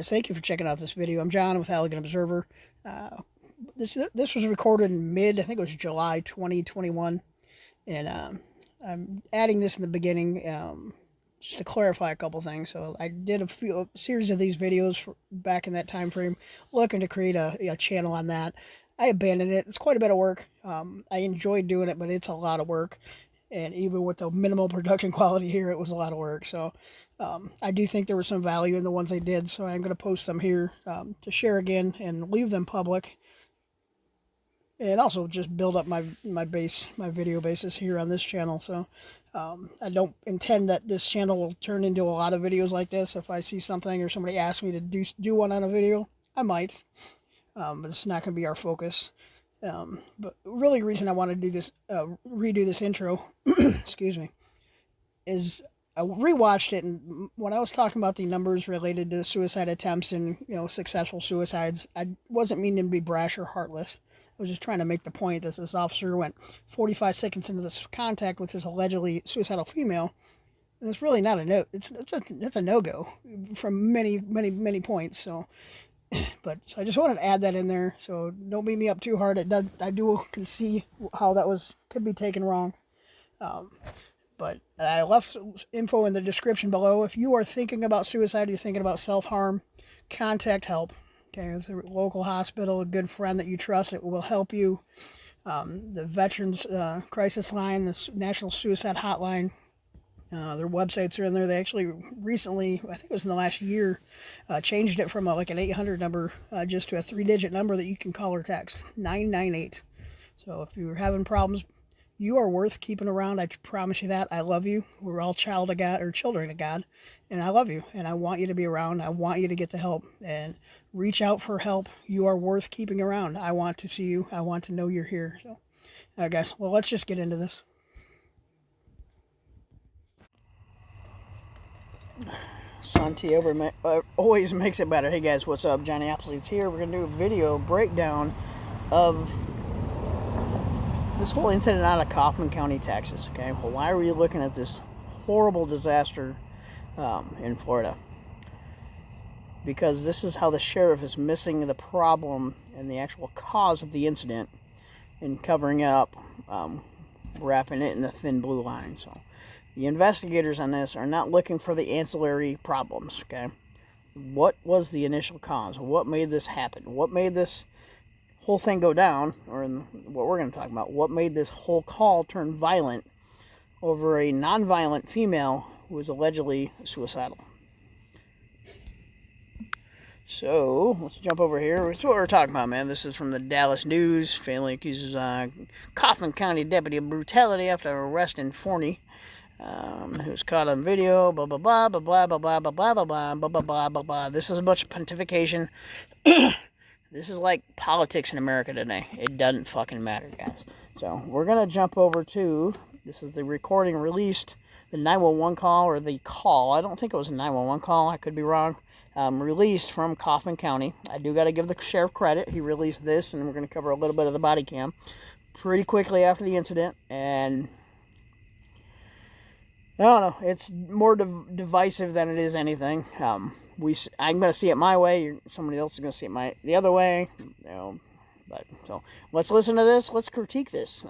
Thank you for checking out this video. I'm John with Allegan Observer. This was recorded in I think it was July 2021, and I'm adding this in the beginning just to clarify a couple things. So I did a series of these videos back in that time frame, looking to create a channel on that. I abandoned it. It's quite a bit of work. I enjoyed doing it, but it's a lot of work. And even with the minimal production quality here, it was a lot of work. So I do think there was some value in the ones I did. So I'm going to post them here to share again and leave them public. And also just build up my video basis here on this channel. So I don't intend that this channel will turn into a lot of videos like this. If I see something or somebody asks me to do one on a video, I might. But it's not going to be our focus. But really the reason I want to do this, redo this intro, excuse me, is I rewatched it, and when I was talking about the numbers related to suicide attempts and, successful suicides, I wasn't meaning to be brash or heartless. I was just trying to make the point that this officer went 45 seconds into this contact with this allegedly suicidal female, and it's really not a no. It's a no-go from many points. So I just wanted to add that in there, so don't beat me up too hard. I can see how that could be taken wrong. But I left info in the description below. If you are thinking about suicide, you're thinking about self-harm, contact help. Okay, it's a local hospital, a good friend that you trust that will help you. The Veterans Crisis Line, the National Suicide Hotline, their websites are in there. They actually recently, I think it was in the last year, changed it from like an 800 number just to a 3-digit number that you can call or text, 998. So if you're having problems, you are worth keeping around. I promise you that. I love you. We're all children of God, and I love you, and I want you to be around. I want you to get the help, and reach out for help. You are worth keeping around. I want to see you. I want to know you're here. So, all right, guys, well, let's just get into this. Santi always makes it better. Hey guys, what's up? Johnny Appleseed's here. We're going to do a video breakdown of this whole incident out of Kaufmann County, Texas. Okay, well, why are we looking at this horrible disaster in Florida? Because this is how the sheriff is missing the problem and the actual cause of the incident and covering it up, wrapping it in the thin blue line. So the investigators on this are not looking for the ancillary problems, okay? What was the initial cause? What made this happen? What made this whole thing go down, or what we're going to talk about, what made this whole call turn violent over a non-violent female who was allegedly suicidal? So, let's jump over here. That's what we're talking about, man. This is from the Dallas News. Family accuses Kaufmann County deputy of brutality after arresting Forney, who was caught on video, blah, blah, blah, blah, blah, blah, blah, blah, blah, blah, blah, blah, blah, blah, blah, blah. This is a bunch of pontification. This is like politics in America today. It doesn't fucking matter, guys. So, we're going to jump over to, this is the recording released, the 911 call, or the call. I don't think it was a 911 call. I could be wrong. Released from Kaufmann County. I do got to give the sheriff credit. He released this, and we're going to cover a little bit of the body cam pretty quickly after the incident. And I don't know. It's more divisive than it is anything. I'm going to see it my way. Somebody else is going to see it the other way. But so let's listen to this. Let's critique this.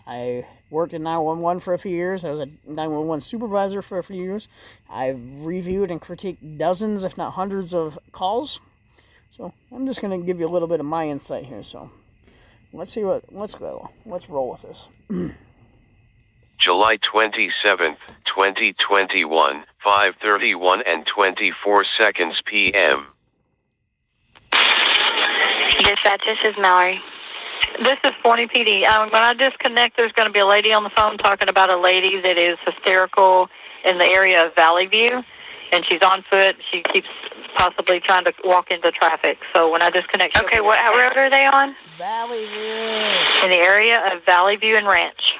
I worked in 911 for a few years. I was a 911 supervisor for a few years. I've reviewed and critiqued dozens, if not hundreds, of calls. So I'm just going to give you a little bit of my insight here. So let's go. Let's roll with this. July 27th, 2021, 5:31 and 24 seconds p.m. Dispatch, this is Mallory. This is Forney PD. When I disconnect, there's going to be a lady on the phone talking about a lady that is hysterical in the area of Valley View, and she's on foot. She keeps possibly trying to walk into traffic. So when I disconnect... Okay, what road are they on? Valley View. In the area of Valley View and Ranch.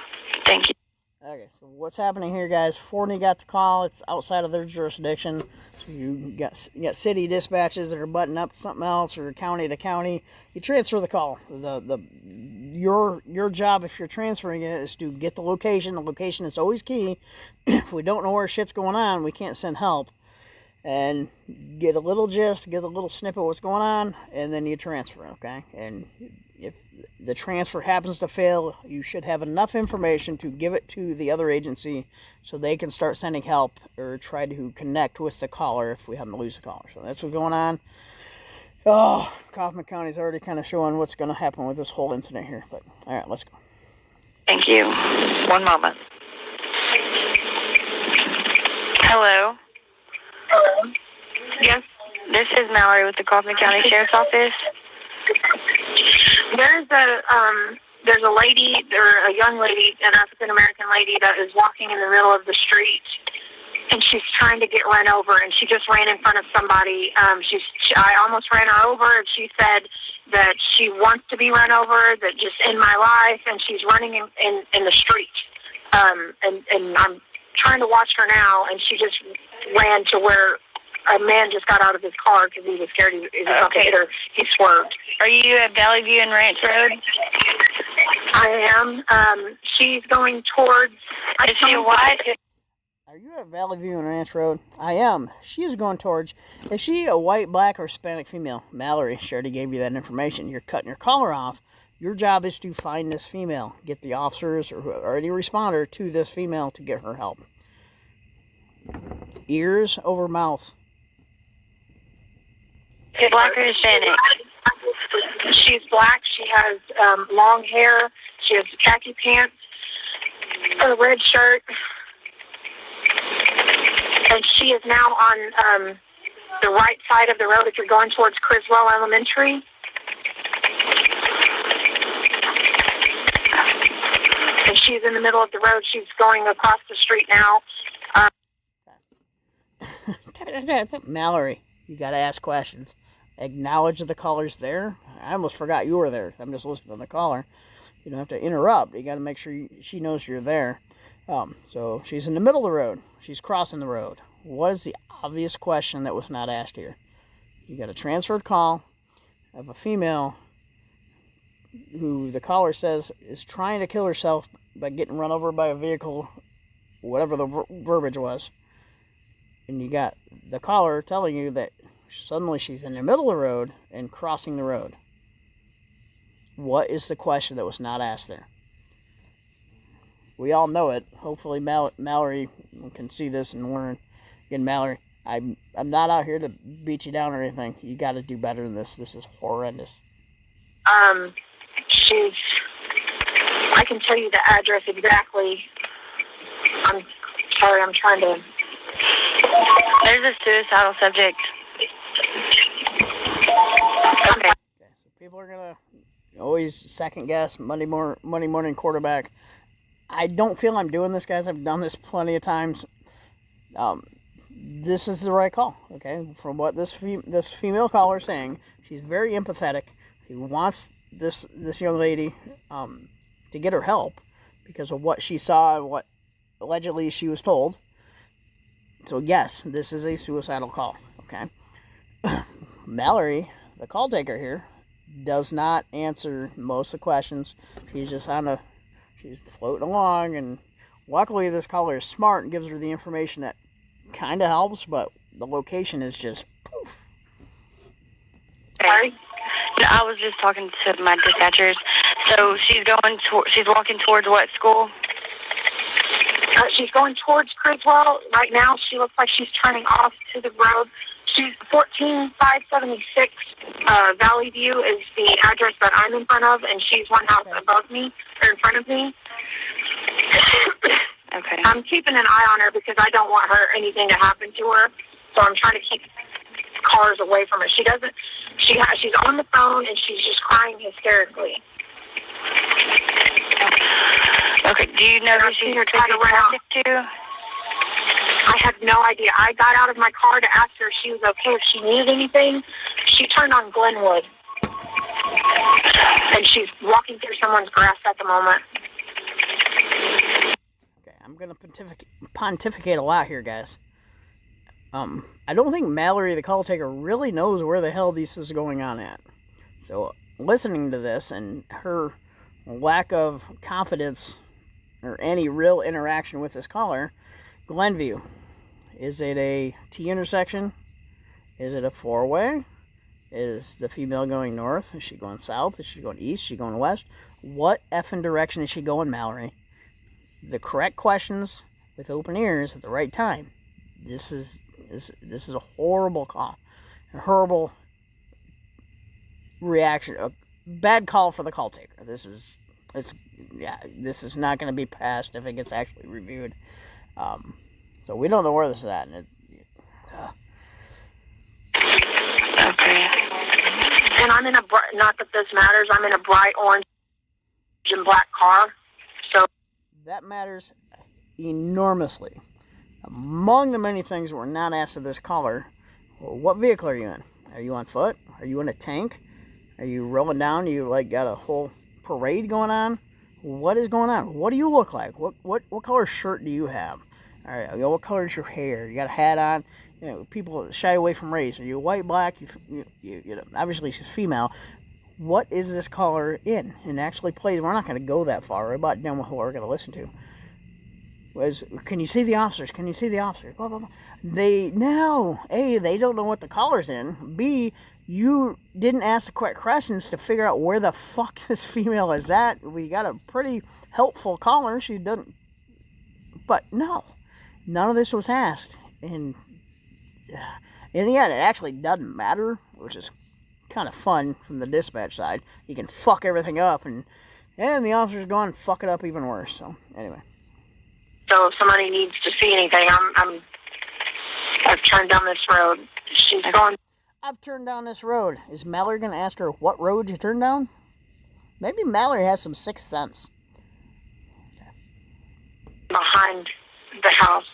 Thank you. Okay, so what's happening here, guys? Forney got the call. It's outside of their jurisdiction. So you got city dispatches that are butting up to something else, or county to county. You transfer the call. Your job, if you're transferring it, is to get the location. The location is always key. If we don't know where shit's going on, we can't send help. and get a little gist, get a little snippet of what's going on, and then you transfer, okay? And if the transfer happens to fail, you should have enough information to give it to the other agency so they can start sending help or try to connect with the caller if we happen to lose the caller. So that's what's going on. Oh, Kaufmann County is already kind of showing what's going to happen with this whole incident here. But all right, let's go. Thank you. One moment. Hello. Hello. Yes. This is Mallory with the Kaufmann County Sheriff's Office. There's a lady, or a young lady, an African American lady that is walking in the middle of the street, and she's trying to get run over, and she just ran in front of somebody. I almost ran her over, and she said that she wants to be run over, that just in my life, and she's running in the street. And I'm trying to watch her now, and she just ran to where a man just got out of his car because he was scared he was about to hit her. He swerved. Are you at Valley View and Ranch Road? I am. She's going towards... Is she white? Are you at Valley View and Ranch Road? I am. She is going towards... Is she a white, black, or Hispanic female? Mallory, she already gave you that information. You're cutting your collar off. Your job is to find this female. Get the officers or any responder to this female to get her help. Ears over mouth. Black or Hispanic? She's black. She has long hair. She has khaki pants, a red shirt, and she is now on the right side of the road if you're going towards Criswell Elementary. And she's in the middle of the road. She's going across the street now. Mallory, you got to ask questions. Acknowledge the caller's there. I almost forgot you were there. I'm just listening to the caller. You don't have to interrupt. You got to make sure she knows you're there. So she's in the middle of the road. She's crossing the road. What is the obvious question that was not asked here? You got a transferred call of a female who the caller says is trying to kill herself by getting run over by a vehicle, whatever the verbiage was. And you got the caller telling you that suddenly she's in the middle of the road and crossing the road. What is the question that was not asked there? We all know it. Hopefully Mallory can see this and learn. Again, Mallory, I'm not out here to beat you down or anything. You got to do better than this. This is horrendous. I can tell you the address exactly. I'm sorry, I'm trying to... There's a suicidal subject. Okay. So people are going to always second guess Monday morning quarterback. I don't feel I'm doing this, guys. I've done this plenty of times. This is the right call, okay? From what this female caller is saying, she's very empathetic. She wants this young lady to get her help because of what she saw and what allegedly she was told. So yes, this is a suicidal call, okay? Mallory, the call taker here, does not answer most of the questions. She's just she's floating along, and luckily this caller is smart and gives her the information that kind of helps, but the location is just poof. Sorry? No, I was just talking to my dispatchers. So she's walking towards what school? She's going towards Criswell. Right now, she looks like she's turning off to the road. She's 14576 Valley View is the address that I'm in front of, and she's one house above me, or in front of me. Okay. I'm keeping an eye on her because I don't want anything to happen to her, so I'm trying to keep cars away from her. She's on the phone, and she's just crying hysterically. Okay, do you know who she's taking to? I have no idea. I got out of my car to ask her if she was okay, if she needed anything. She turned on Glenwood. And she's walking through someone's grass at the moment. Okay, I'm going to pontificate a lot here, guys. I don't think Mallory, the call taker, really knows where the hell this is going on at. So, listening to this and her lack of confidence or any real interaction with this caller, Glenview. Is it a T intersection? Is it a four-way? Is the female going north? Is she going south? Is she going east? Is she going west? What effing direction is she going, Mallory? The correct questions with open ears at the right time. This is a horrible call. A horrible reaction. A bad call for the call taker. This is not going to be passed if it gets actually reviewed. So we don't know where this is at. Okay. And I'm in a not that this matters. I'm in a bright orange and black car. So that matters enormously. Among the many things we're not asked of this caller, well, what vehicle are you in? Are you on foot? Are you in a tank? Are you rolling down? You got a whole parade going on? What is going on? What do you look like? What color shirt do you have? All right, what color is your hair? You got a hat on? People shy away from race. Are you white, black? You obviously she's female. What is this caller in? And actually plays. We're not going to go that far. We're about done with what we're going to listen to. Can you see the officers? Can you see the officers? Blah, blah, blah. A, they don't know what the caller's in. B, you didn't ask the correct questions to figure out where the fuck this female is at. We got a pretty helpful caller. She doesn't. But no, none of this was asked. And in the end, it actually doesn't matter, which is kind of fun from the dispatch side. You can fuck everything up, and the officer's going and fuck it up even worse. So anyway. So if somebody needs to see anything, I've turned down this road. She's going. I've turned down this road. Is Mallory going to ask her what road you turned down? Maybe Mallory has some sixth sense. Behind the house.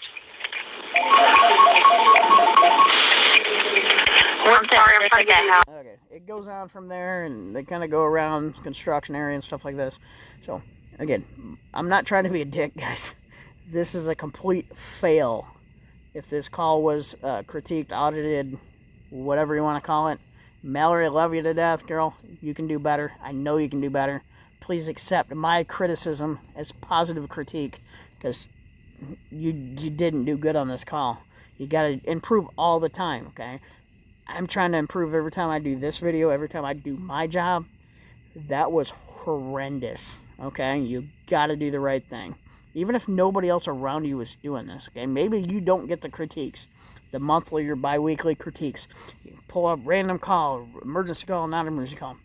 I'm sorry, I'm trying to get out. Okay, it goes on from there, and they kind of go around construction area and stuff like this. So, again, I'm not trying to be a dick, guys. This is a complete fail. If this call was critiqued, audited, whatever you want to call it, Mallory, I love you to death, girl. You can do better. I know you can do better. Please accept my criticism as positive critique, because you didn't do good on this call. You got to improve all the time, okay? I'm trying to improve every time I do this video, every time I do my job. That was horrendous, okay? You got to do the right thing. Even if nobody else around you is doing this, okay? Maybe you don't get the critiques, the monthly or bi-weekly critiques. You pull up random call, emergency call, not emergency call.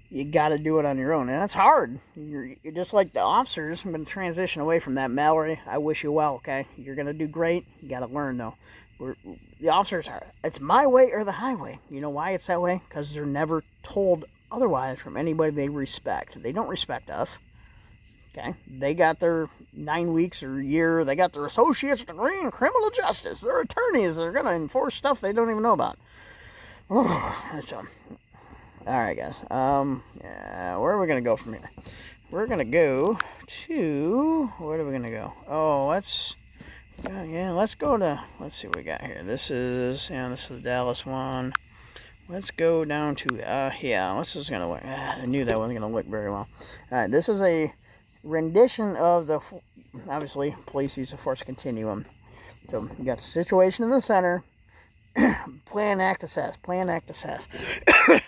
You got to do it on your own, and it's hard. You're just like the officers. I'm going to transition away from that, Mallory. I wish you well, okay? You're going to do great. You got to learn, though. The officers are, it's my way or the highway. You know why it's that way? Because they're never told otherwise from anybody they respect. They don't respect us. Okay, they got their 9 weeks or year. They got their associate's degree in criminal justice. They're attorneys. They're going to enforce stuff they don't even know about. All right, guys. Yeah, where are we going to go from here? We're going to go to, where are we going to go? Oh, let's go to, let's see what we got here. This is the Dallas one. Let's go down to, this is going to look, I knew that wasn't going to look very well. All right, this is a rendition of the, obviously, police use of force continuum. So you got the situation in the center, plan, act, assess, plan, act, assess.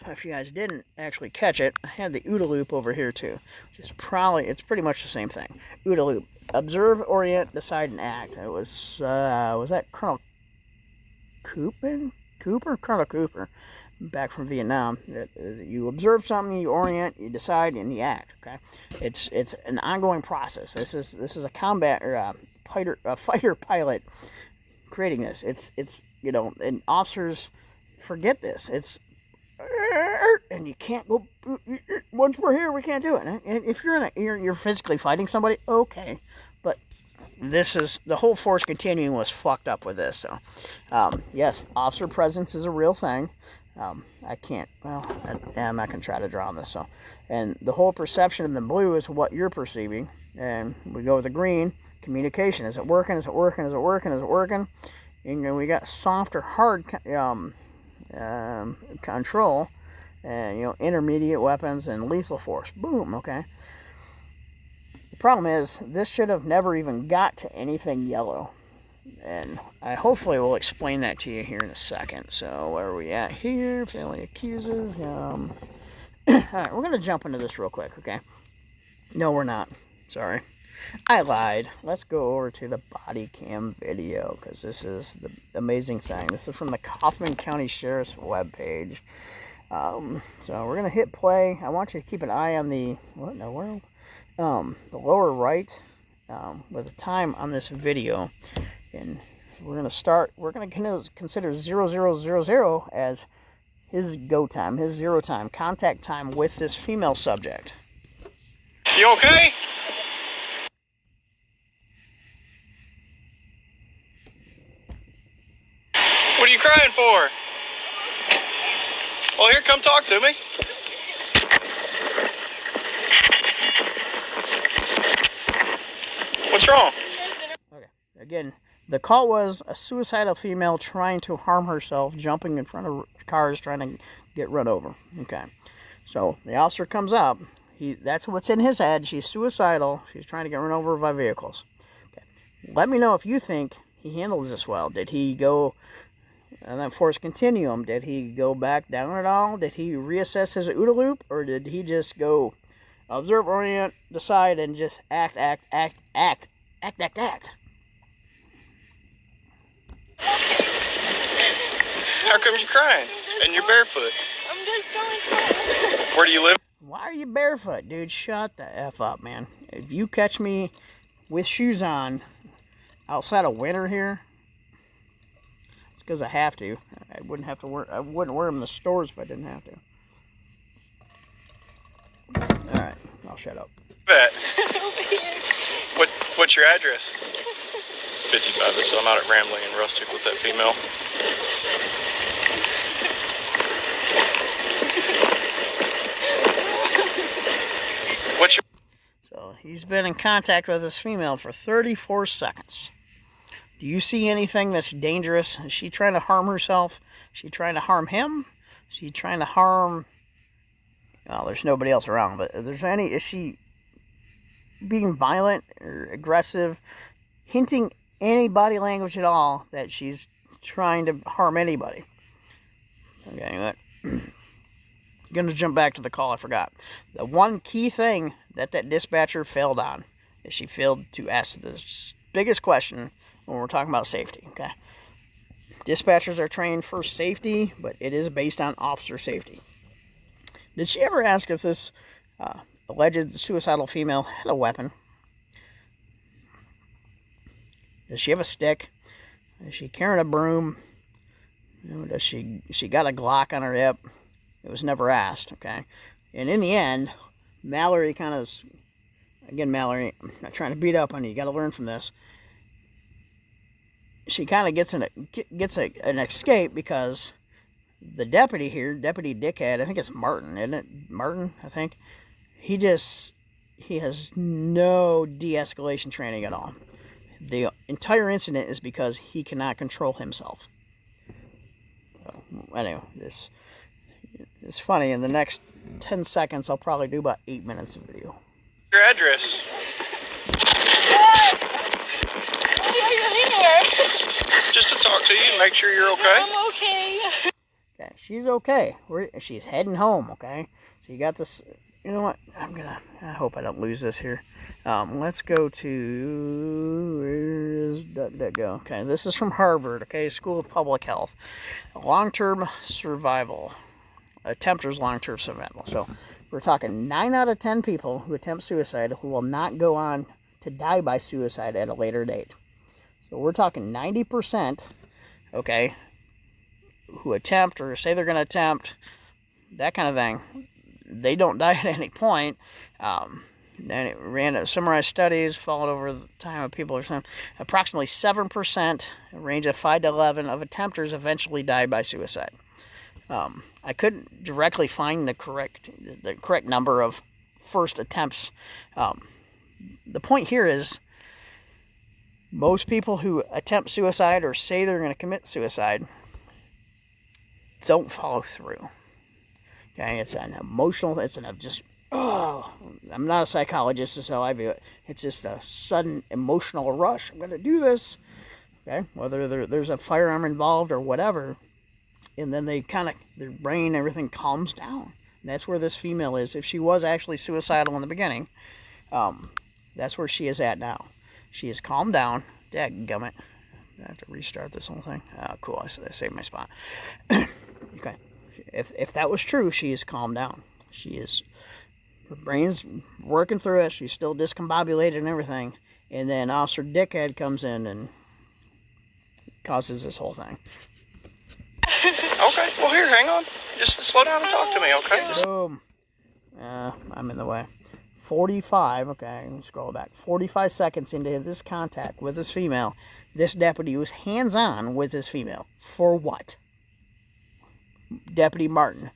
If you guys didn't actually catch it, I had the OODA loop over here too, which is it's pretty much the same thing. OODA loop, observe, orient, decide, and act. It was that Colonel Colonel Cooper, back from Vietnam. You observe something, you orient, you decide, and you act. Okay, it's an ongoing process. This is a combat or a fighter pilot creating this. It's and officers forget this. It's and you can't go once we're here. We can't do it. And if you're physically fighting somebody, okay, but this is the whole force continuum was fucked up with this. So yes, officer presence is a real thing. I'm not gonna try to draw on this. So, and the whole perception in the blue is what you're perceiving, and we go with the green. Communication, is it working? Is it working? Is it working? Is it working? And we got soft or hard control, and intermediate weapons and lethal force. Boom. Okay. The problem is this should have never even got to anything yellow. And I hopefully will explain that to you here in a second. So where are we at here? Family accuses. All right, we're going to jump into this real quick, okay? No, we're not. Sorry. I lied. Let's go over to the body cam video, because this is the amazing thing. This is from the Kaufmann County Sheriff's webpage. So we're going to hit play. I want you to keep an eye on the, what in the world? The lower right with the time on this video. And we're going to consider 0000 as his go time, his zero time, contact time with this female subject. You okay? What are you crying for? Well, here, come talk to me. What's wrong? Okay, again, the call was a suicidal female trying to harm herself, jumping in front of cars, trying to get run over. Okay, so the officer comes up. That's what's in his head. She's suicidal. She's trying to get run over by vehicles. Okay. Let me know if you think he handles this well. Did he go and then force continuum? Did he go back down at all? Did he reassess his OODA loop? Or did he just go observe, orient, decide, and just act? How come you're crying? And you're barefoot? I'm just so Where do you live? Why are you barefoot, dude? Shut the F up, man. If you catch me with shoes on outside of winter here, it's because I have to. I wouldn't wear them in the stores if I didn't have to. Alright, I'll shut up. What's your address? 55, so I'm out at Rambling and Rustic with that female. What's your... So, he's been in contact with this female for 34 seconds. Do you see anything that's dangerous? Is she trying to harm herself? Is she trying to harm him? Is she trying to harm... Well, there's nobody else around, but is she being violent or aggressive, hinting any body language at all that she's trying to harm anybody? Okay, I'm going to jump back to the call. I forgot. The one key thing that dispatcher failed on is she failed to ask the biggest question when we're talking about safety. Okay, dispatchers are trained for safety, but it is based on officer safety. Did she ever ask if this alleged suicidal female had a weapon? Does she have a stick? Is she carrying a broom? Does she got a Glock on her hip? It was never asked, okay? And in the end, Mallory kind of... Again, Mallory, I'm not trying to beat up on you. You got to learn from this. She kind of gets an escape because the deputy here, Deputy Dickhead, I think it's Martin, isn't it? Martin, I think. He has no de-escalation training at all. The entire incident is because he cannot control himself. So, anyway, this is funny. In the next 10 seconds, I'll probably do about 8 minutes of video. Your address? Why are you here? Just to talk to you and make sure you're okay. I'm okay. Okay, she's okay. She's heading home, okay? So you got this... You know what? I hope I don't lose this here. Let's go to... Where does that go? Okay, this is from Harvard, okay? School of Public Health. Long-term survival. Attempters long-term survival. So we're talking 9 out of 10 people who attempt suicide who will not go on to die by suicide at a later date. So we're talking 90%, okay, who attempt or say they're going to attempt, that kind of thing. They don't die at any point. Then it ran summarized studies followed over the time of people or something. Approximately 7%, a range of 5 to 11 of attempters eventually die by suicide. I couldn't directly find the correct number of first attempts. The point here is most people who attempt suicide or say they're going to commit suicide don't follow through. Okay, it's an emotional, I'm not a psychologist, is how I view it. It's just a sudden emotional rush. I'm going to do this. Okay, whether there's a firearm involved or whatever, and then they kind of, their brain, everything calms down. And that's where this female is. If she was actually suicidal in the beginning, that's where she is at now. She is calmed down. Dadgummit. I have to restart this whole thing. Oh, cool. I saved my spot. Okay. If that was true, she is calmed down. Her brain's working through it. She's still discombobulated and everything. And then Officer Dickhead comes in and causes this whole thing. Okay, well here, hang on. Just slow down and talk to me, okay? Boom. I'm in the way. 45, okay, scroll back. 45 seconds into this contact with this female, this deputy was hands-on with this female. For what? Deputy Martin,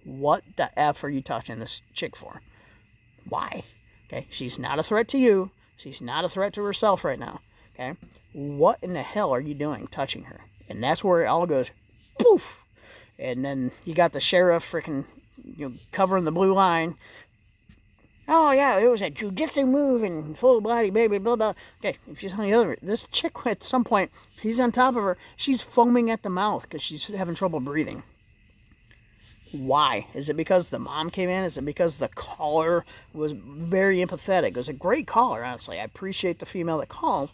what the F are you touching this chick for? Why? Okay, she's not a threat to you. She's not a threat to herself right now. Okay, what in the hell are you doing touching her? And that's where it all goes poof. And then you got the sheriff freaking, covering the blue line. Oh yeah, it was a jujitsu move and full body baby, blah blah. Okay, if she's on the other, this chick at some point, he's on top of her. She's foaming at the mouth because she's having trouble breathing. Why? Is it because the mom came in? Is it because the caller was very empathetic? It was a great caller, honestly. I appreciate the female that called.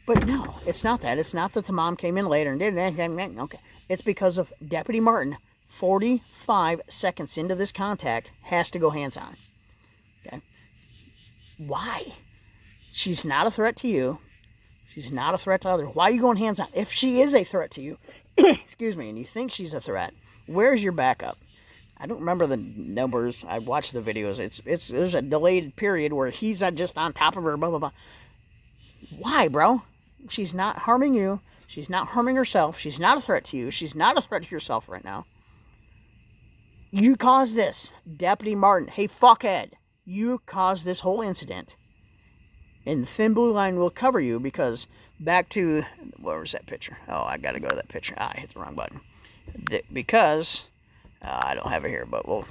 But no, it's not that. It's not that the mom came in later and did it. Okay. It's because of Deputy Martin, 45 seconds into this contact, has to go hands-on. Okay? Why? She's not a threat to you. She's not a threat to others. Why are you going hands-on? If she is a threat to you, excuse me, and you think she's a threat, where's your backup? I don't remember the numbers. I watched the videos. There's a delayed period where he's just on top of her, blah, blah, blah. Why, bro? She's not harming you. She's not harming herself. She's not a threat to you. She's not a threat to yourself right now. You caused this. Deputy Martin, hey, fuckhead. You caused this whole incident. And the thin blue line will cover you because back to, where was that picture? Oh, I got to go to that picture. I hit the wrong button. Because, I don't have it here, but we'll,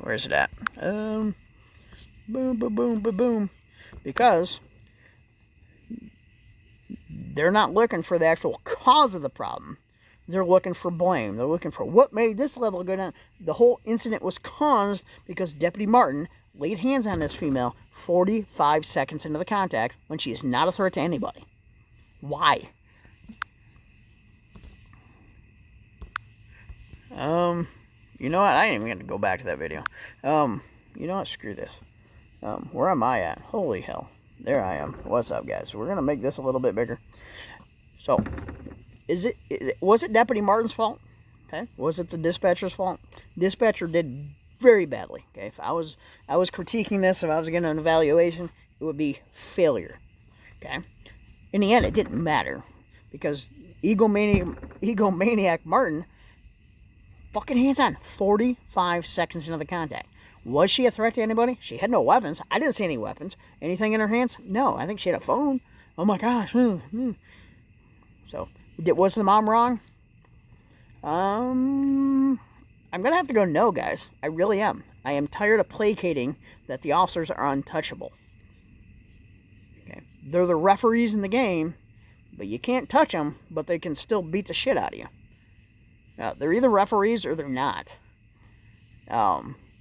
where is it at? Boom, boom, boom, boom, boom. Because they're not looking for the actual cause of the problem. They're looking for blame. They're looking for what made this level go down. The whole incident was caused because Deputy Martin laid hands on this female 45 seconds into the contact when she is not a threat to anybody. Why? You know what? I ain't even going to go back to that video. You know what? Screw this. Where am I at? Holy hell. There I am. What's up, guys? So we're going to make this a little bit bigger. So, was it Deputy Martin's fault? Okay. Was it the dispatcher's fault? Dispatcher did very badly. Okay. If I was critiquing this, if I was getting an evaluation, it would be failure. Okay. In the end, it didn't matter because egomaniac Martin fucking hands on 45 seconds into the contact. Was she a threat to anybody? She had no weapons. I didn't see any weapons. Anything in her hands? No. I think she had a phone. Oh my gosh. So, was the mom wrong? I'm going to have to go no, guys. I really am. I am tired of placating that the officers are untouchable. Okay. They're the referees in the game, but you can't touch them, but they can still beat the shit out of you. They're either referees or they're not.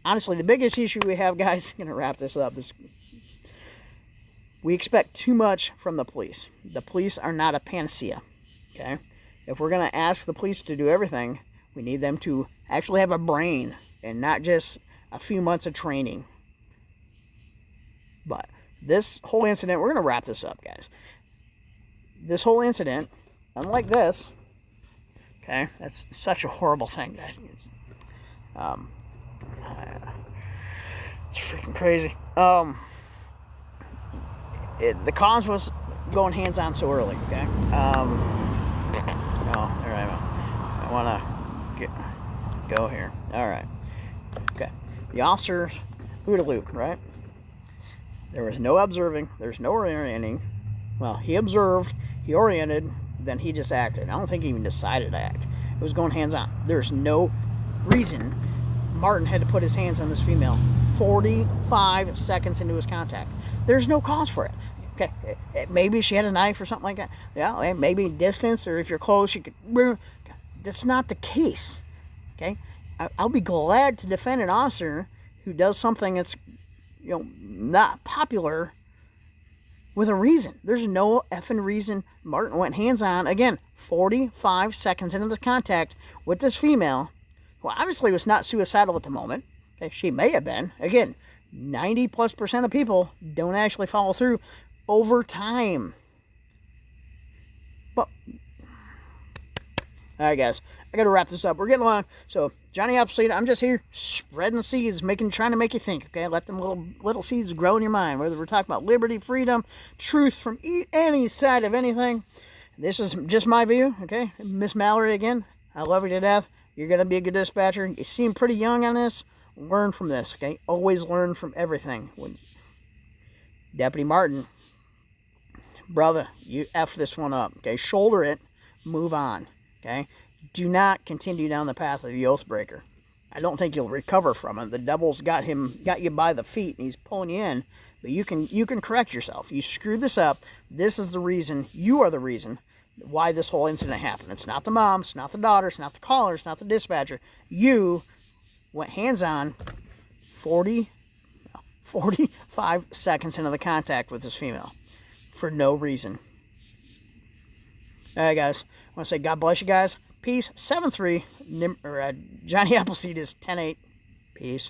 Honestly, the biggest issue we have, guys, I'm going to wrap this up, is we expect too much from the police. The police are not a panacea, okay? If we're going to ask the police to do everything, we need them to actually have a brain and not just a few months of training. But this whole incident, we're going to wrap this up, guys. This whole incident, unlike this, okay, that's such a horrible thing, guys. It's freaking crazy. The cause was going hands-on so early, okay? Oh, there I am. I want to go here. All right. Okay. The officers, OODA loop, right? There was no observing. There's no orienting. Well, he observed, he oriented, then he just acted. I don't think he even decided to act. It was going hands-on. There's no reason Martin had to put his hands on this female 45 seconds into his contact. There's no cause for it. Okay, maybe she had a knife or something like that. Yeah, maybe distance, or if you're close, you could. That's not the case. Okay, I'll be glad to defend an officer who does something that's, not popular with a reason. There's no effing reason Martin went hands-on. Again, 45 seconds into the contact with this female, who obviously was not suicidal at the moment. Okay, she may have been. Again, 90+% of people don't actually follow through over time. But, all right, guys, I got to wrap this up. We're getting long. So, Johnny Appleseed, I'm just here spreading seeds, trying to make you think, okay? Let them little seeds grow in your mind, whether we're talking about liberty, freedom, truth from any side of anything. This is just my view, okay? Miss Mallory, again, I love you to death. You're going to be a good dispatcher. You seem pretty young on this. Learn from this, okay? Always learn from everything. Deputy Martin, brother, you F this one up, okay? Shoulder it, move on, okay? Do not continue down the path of the oath breaker. I don't think you'll recover from it. The devil's got you by the feet, and he's pulling you in. But you can correct yourself. You screwed this up. This is the reason. You are the reason why this whole incident happened. It's not the mom. It's not the daughter. It's not the caller. It's not the dispatcher. You went hands-on 45 seconds into the contact with this female for no reason. All right, guys. I want to say God bless you guys. Peace. 7-3. Johnny Appleseed is 10-8. Peace.